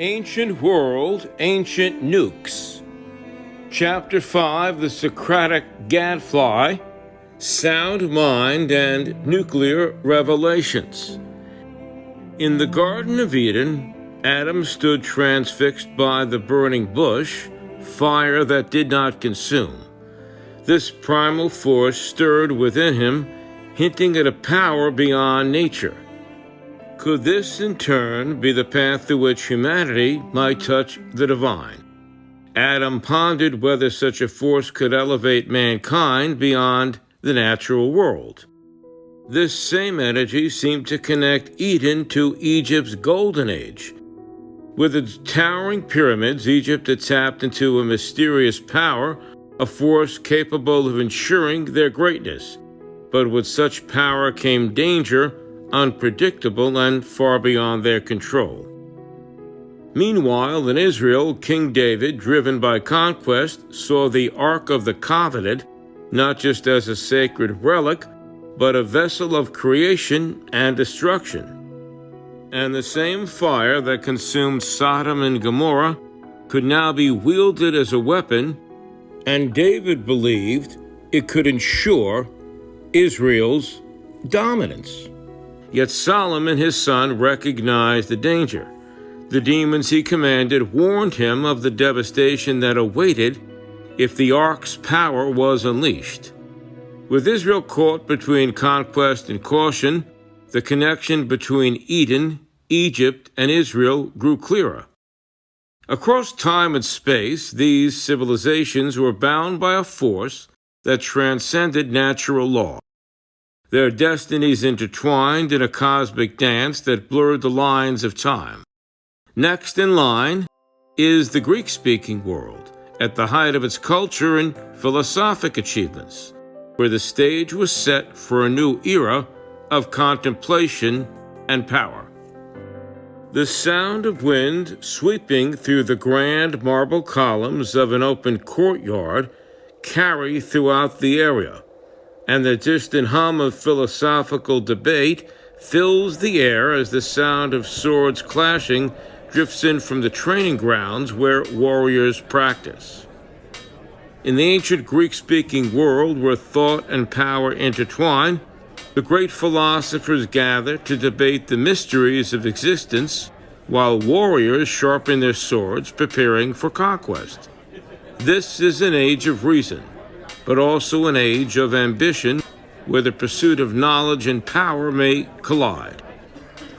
Ancient World, Ancient Nukes. Chapter 5, the Socratic Gadfly, Sound Mind, and Nuclear Revelations. In the Garden of Eden, Adam stood transfixed by the burning bush, fire that did not consume. This primal force stirred within him, hinting at a power beyond nature. Could this, in turn, be the path through which humanity might touch the divine? Adam pondered whether such a force could elevate mankind beyond the natural world. This same energy seemed to connect Eden to Egypt's golden age. With its towering pyramids, Egypt had tapped into a mysterious power, a force capable of ensuring their greatness. But with such power came danger, unpredictable and far beyond their control. Meanwhile, in Israel, King David, driven by conquest, saw the Ark of the Covenant not just as a sacred relic, but a vessel of creation and destruction. And the same fire that consumed Sodom and Gomorrah could now be wielded as a weapon, and David believed it could ensure Israel's dominance. Yet Solomon, his son, recognized the danger. The demons he commanded warned him of the devastation that awaited if the ark's power was unleashed. With Israel caught between conquest and caution, the connection between Eden, Egypt, and Israel grew clearer. Across time and space, these civilizations were bound by a force that transcended natural law. Their destinies intertwined in a cosmic dance that blurred the lines of time. Next in line is the Greek-speaking world, at the height of its culture and philosophic achievements, where the stage was set for a new era of contemplation and power. The sound of wind sweeping through the grand marble columns of an open courtyard carry throughout the area, and the distant hum of philosophical debate fills the air as the sound of swords clashing drifts in from the training grounds where warriors practice. In the ancient Greek-speaking world where thought and power intertwine, the great philosophers gather to debate the mysteries of existence while warriors sharpen their swords preparing for conquest. This is an age of reason, but also an age of ambition where the pursuit of knowledge and power may collide.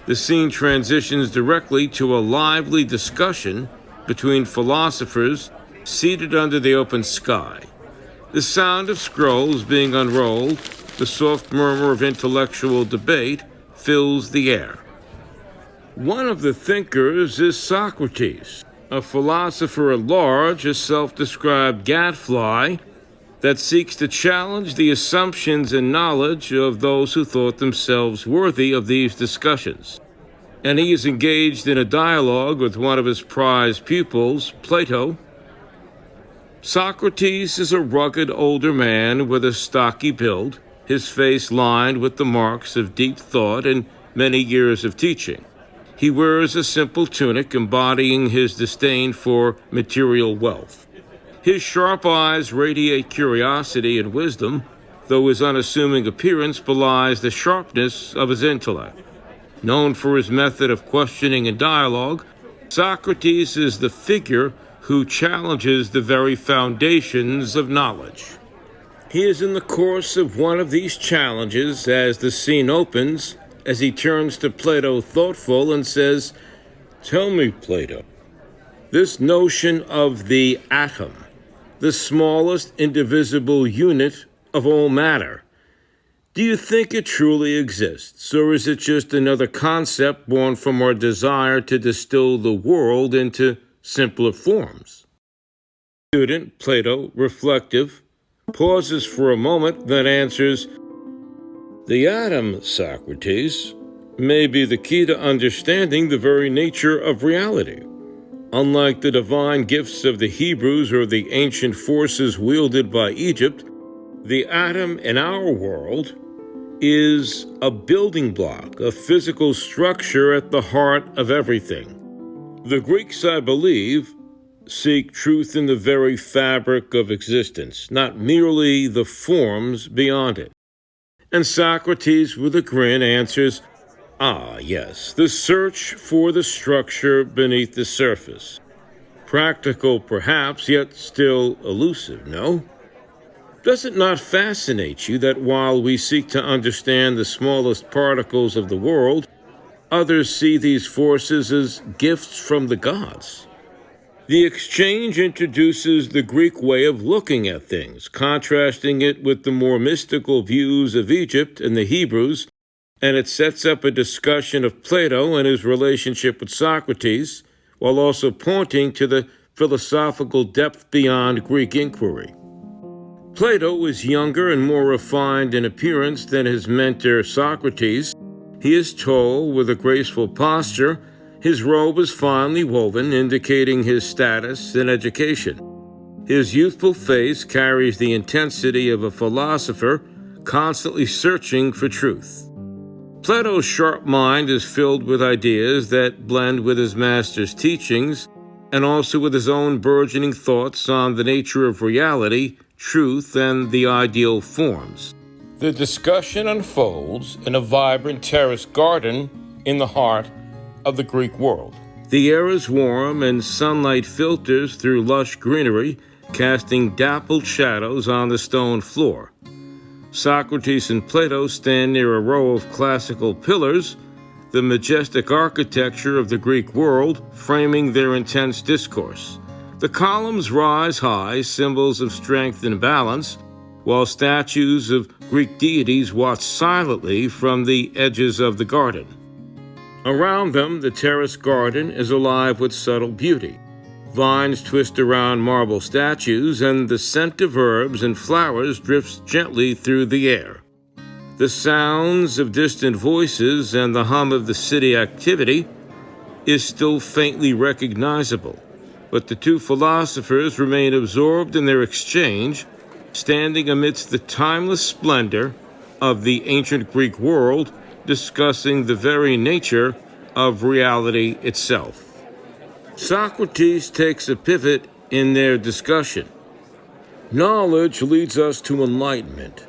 The scene transitions directly to a lively discussion between philosophers seated under the open sky. The sound of scrolls being unrolled, the soft murmur of intellectual debate fills the air. One of the thinkers is Socrates, a philosopher at large, a self-described gadfly that seeks to challenge the assumptions and knowledge of those who thought themselves worthy of these discussions. And he is engaged in a dialogue with one of his prized pupils, Plato. Socrates is a rugged older man with a stocky build, his face lined with the marks of deep thought and many years of teaching. He wears a simple tunic embodying his disdain for material wealth. His sharp eyes radiate curiosity and wisdom, though his unassuming appearance belies the sharpness of his intellect. Known for his method of questioning and dialogue, Socrates is the figure who challenges the very foundations of knowledge. He is in the course of one of these challenges as the scene opens, as he turns to Plato thoughtful and says, "Tell me, Plato, this notion of the atom, the smallest indivisible unit of all matter, do you think it truly exists, or is it just another concept born from our desire to distill the world into simpler forms?" Student, Plato, reflective, pauses for a moment, then answers, "The atom, Socrates, may be the key to understanding the very nature of reality. Unlike the divine gifts of the Hebrews or the ancient forces wielded by Egypt, the atom in our world is a building block, a physical structure at the heart of everything. The Greeks, I believe, seek truth in the very fabric of existence, not merely the forms beyond it. And Socrates, with a grin, answers, "Ah, yes, the search for the structure beneath the surface. Practical, perhaps, yet still elusive, no? Does it not fascinate you that while we seek to understand the smallest particles of the world, others see these forces as gifts from the gods?" The exchange introduces the Greek way of looking at things, contrasting it with the more mystical views of Egypt and the Hebrews, and it sets up a discussion of Plato and his relationship with Socrates, while also pointing to the philosophical depth beyond Greek inquiry. Plato is younger and more refined in appearance than his mentor Socrates. He is tall, with a graceful posture. His robe is finely woven, indicating his status and education. His youthful face carries the intensity of a philosopher, constantly searching for truth. Plato's sharp mind is filled with ideas that blend with his master's teachings, and also with his own burgeoning thoughts on the nature of reality, truth, and the ideal forms. The discussion unfolds in a vibrant terrace garden in the heart of the Greek world. The air is warm and sunlight filters through lush greenery, casting dappled shadows on the stone floor. Socrates and Plato stand near a row of classical pillars, the majestic architecture of the Greek world framing their intense discourse. The columns rise high, symbols of strength and balance, while statues of Greek deities watch silently from the edges of the garden. Around them, the terrace garden is alive with subtle beauty. Vines twist around marble statues, and the scent of herbs and flowers drifts gently through the air. The sounds of distant voices and the hum of the city activity is still faintly recognizable, but the two philosophers remain absorbed in their exchange, standing amidst the timeless splendor of the ancient Greek world, discussing the very nature of reality itself. Socrates takes a pivot in their discussion. Knowledge leads us to enlightenment,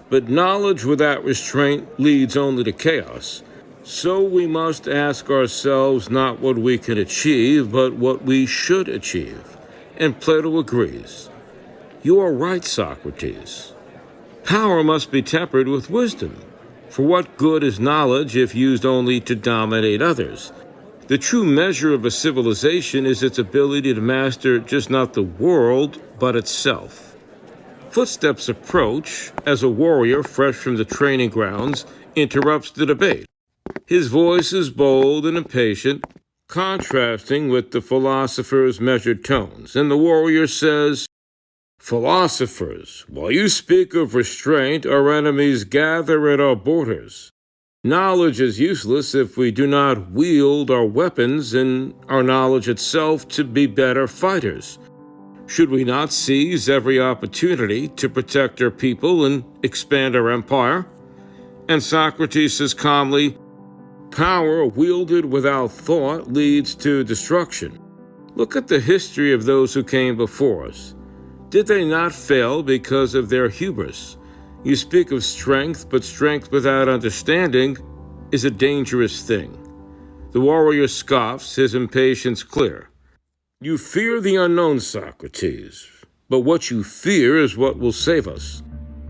but knowledge without restraint leads only to chaos. So we must ask ourselves not what we can achieve, but what we should achieve. And Plato agrees. You are right, Socrates. Power must be tempered with wisdom. For what good is knowledge if used only to dominate others? The true measure of a civilization is its ability to master just not the world, but itself. Footsteps approach as a warrior fresh from the training grounds interrupts the debate. His voice is bold and impatient, contrasting with the philosopher's measured tones, and the warrior says, "Philosophers, while you speak of restraint, our enemies gather at our borders. Knowledge is useless if we do not wield our weapons and our knowledge itself to be better fighters. Should we not seize every opportunity to protect our people and expand our empire?" And Socrates says calmly, "Power wielded without thought leads to destruction. Look at the history of those who came before us. Did they not fail because of their hubris? You speak of strength, but strength without understanding is a dangerous thing." The warrior scoffs, his impatience clear. "You fear the unknown, Socrates, but what you fear is what will save us.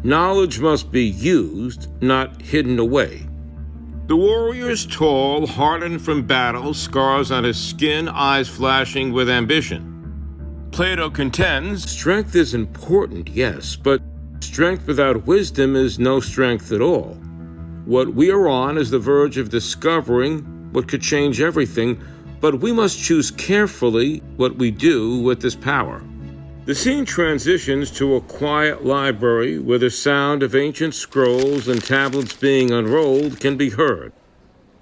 Knowledge must be used, not hidden away." The warrior is tall, hardened from battle, scars on his skin, eyes flashing with ambition. Plato contends, strength is important, yes, but strength without wisdom is no strength at all. What we are on is the verge of discovering what could change everything, but we must choose carefully what we do with this power. The scene transitions to a quiet library where the sound of ancient scrolls and tablets being unrolled can be heard.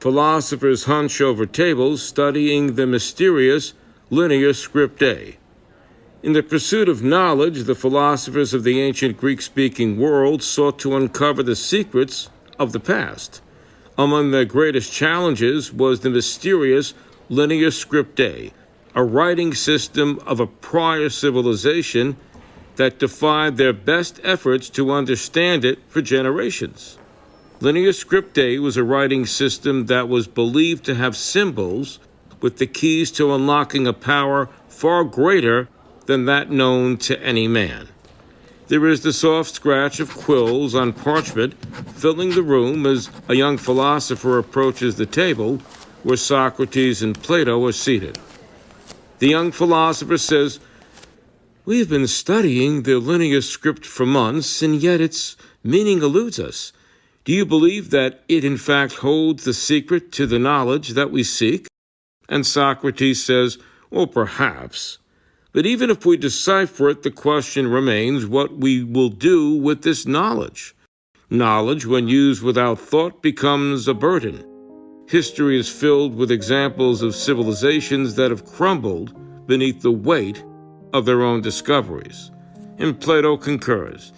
Philosophers hunch over tables studying the mysterious linear script A. In the pursuit of knowledge, the philosophers of the ancient Greek-speaking world sought to uncover the secrets of the past. Among their greatest challenges was the mysterious linear scriptae, a writing system of a prior civilization that defied their best efforts to understand it for generations. Linear scriptae was a writing system that was believed to have symbols with the keys to unlocking a power far greater than that known to any man. There is the soft scratch of quills on parchment filling the room as a young philosopher approaches the table where Socrates and Plato are seated. The young philosopher says, "We've been studying the linear script for months, and yet its meaning eludes us. Do you believe that it in fact holds the secret to the knowledge that we seek?" And Socrates says, "Well, perhaps. But even if we decipher it, the question remains what we will do with this knowledge. Knowledge, when used without thought, becomes a burden. History is filled with examples of civilizations that have crumbled beneath the weight of their own discoveries." And Plato concurs.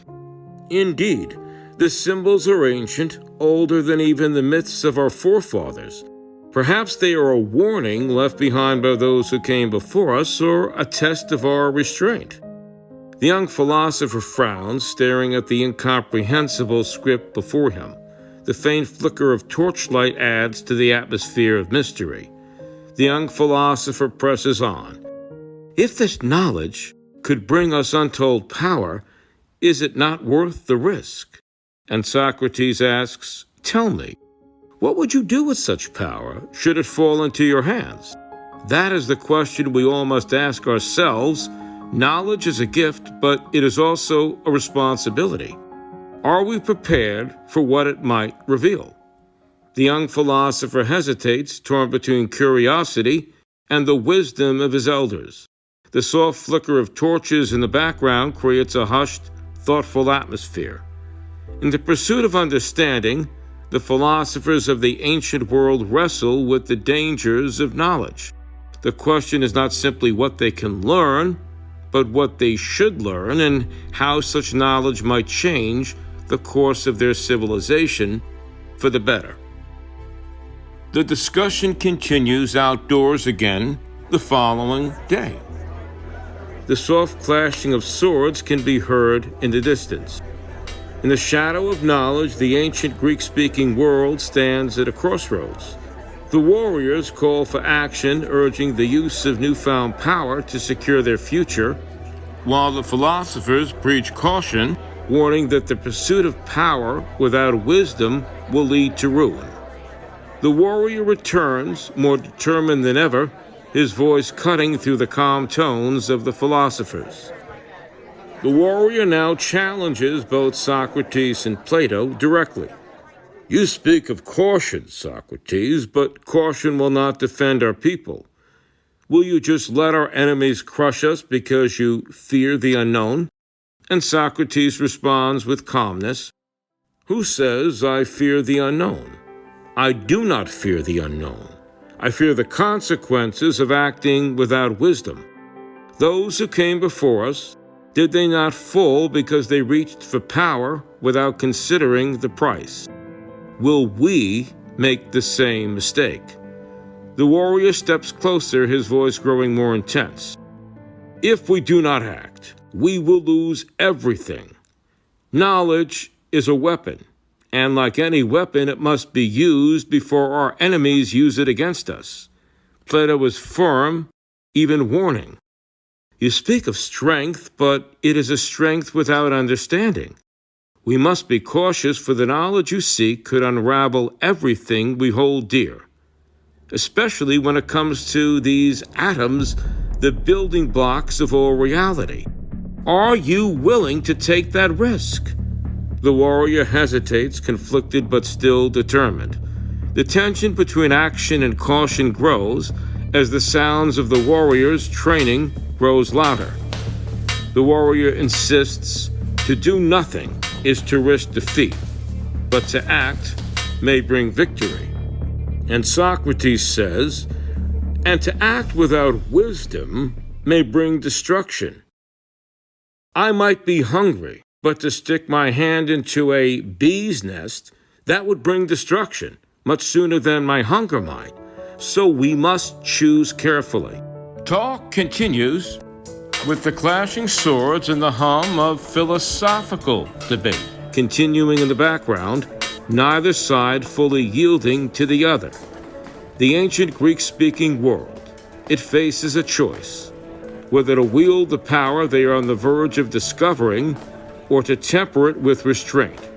Indeed, the symbols are ancient, older than even the myths of our forefathers. Perhaps they are a warning left behind by those who came before us, or a test of our restraint. The young philosopher frowns, staring at the incomprehensible script before him. The faint flicker of torchlight adds to the atmosphere of mystery. The young philosopher presses on. If this knowledge could bring us untold power, is it not worth the risk? And Socrates asks, "Tell me, what would you do with such power should it fall into your hands?" That is the question we all must ask ourselves. Knowledge is a gift, but it is also a responsibility. Are we prepared for what it might reveal? The young philosopher hesitates, torn between curiosity and the wisdom of his elders. The soft flicker of torches in the background creates a hushed, thoughtful atmosphere. In the pursuit of understanding, the philosophers of the ancient world wrestle with the dangers of knowledge. The question is not simply what they can learn, but what they should learn and how such knowledge might change the course of their civilization for the better. The discussion continues outdoors again the following day. The soft clashing of swords can be heard in the distance. In the shadow of knowledge, the ancient Greek-speaking world stands at a crossroads. The warriors call for action, urging the use of newfound power to secure their future, while the philosophers preach caution, warning that the pursuit of power without wisdom will lead to ruin. The warrior returns, more determined than ever, his voice cutting through the calm tones of the philosophers. The warrior now challenges both Socrates and Plato directly. "You speak of caution, Socrates, but caution will not defend our people. Will you just let our enemies crush us because you fear the unknown?" And Socrates responds with calmness, "Who says I fear the unknown? I do not fear the unknown. I fear the consequences of acting without wisdom. Those who came before us, did they not fall because they reached for power without considering the price? Will we make the same mistake?" The warrior steps closer, his voice growing more intense. "If we do not act, we will lose everything. Knowledge is a weapon, and like any weapon, it must be used before our enemies use it against us." Plato is firm, even warning. "You speak of strength, but it is a strength without understanding. We must be cautious, for the knowledge you seek could unravel everything we hold dear, especially when it comes to these atoms, the building blocks of all reality. Are you willing to take that risk?" The warrior hesitates, conflicted but still determined. The tension between action and caution grows as the sounds of the warrior's training grows louder. The warrior insists to do nothing is to risk defeat, but to act may bring victory. And Socrates says, "And to act without wisdom may bring destruction. I might be hungry, but to stick my hand into a bee's nest, that would bring destruction much sooner than my hunger might. so we must choose carefully. Talk continues with the clashing swords and the hum of philosophical debate continuing in the background, neither side fully yielding to the other. The ancient Greek-speaking world, it faces a choice, whether to wield the power they are on the verge of discovering or to temper it with restraint.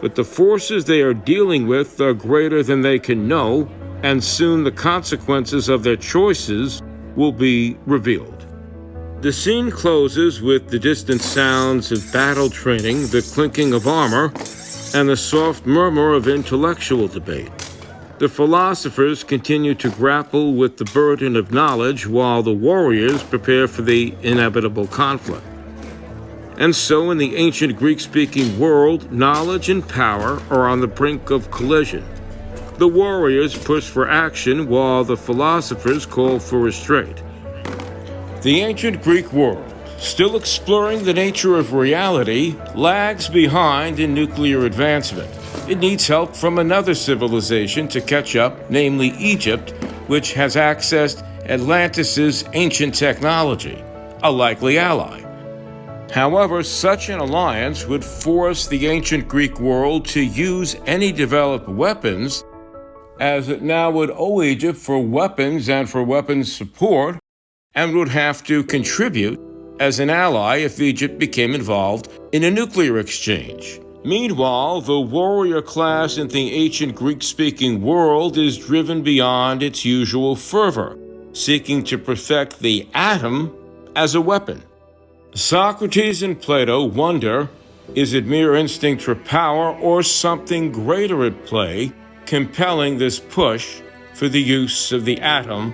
But the forces they are dealing with are greater than they can know, and soon the consequences of their choices will be revealed. The scene closes with the distant sounds of battle training, the clinking of armor, and the soft murmur of intellectual debate. The philosophers continue to grapple with the burden of knowledge while the warriors prepare for the inevitable conflict. And so in the ancient Greek-speaking world, knowledge and power are on the brink of collision. The warriors push for action while the philosophers call for restraint. The ancient Greek world, still exploring the nature of reality, lags behind in nuclear advancement. It needs help from another civilization to catch up, namely Egypt, which has accessed Atlantis' ancient technology, a likely ally. However, such an alliance would force the ancient Greek world to use any developed weapons, as it now would owe Egypt for weapons and for weapons support, and would have to contribute as an ally if Egypt became involved in a nuclear exchange. Meanwhile, the warrior class in the ancient Greek-speaking world is driven beyond its usual fervor, seeking to perfect the atom as a weapon. Socrates and Plato wonder, is it mere instinct for power or something greater at play, compelling this push for the use of the atom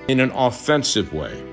in an offensive way?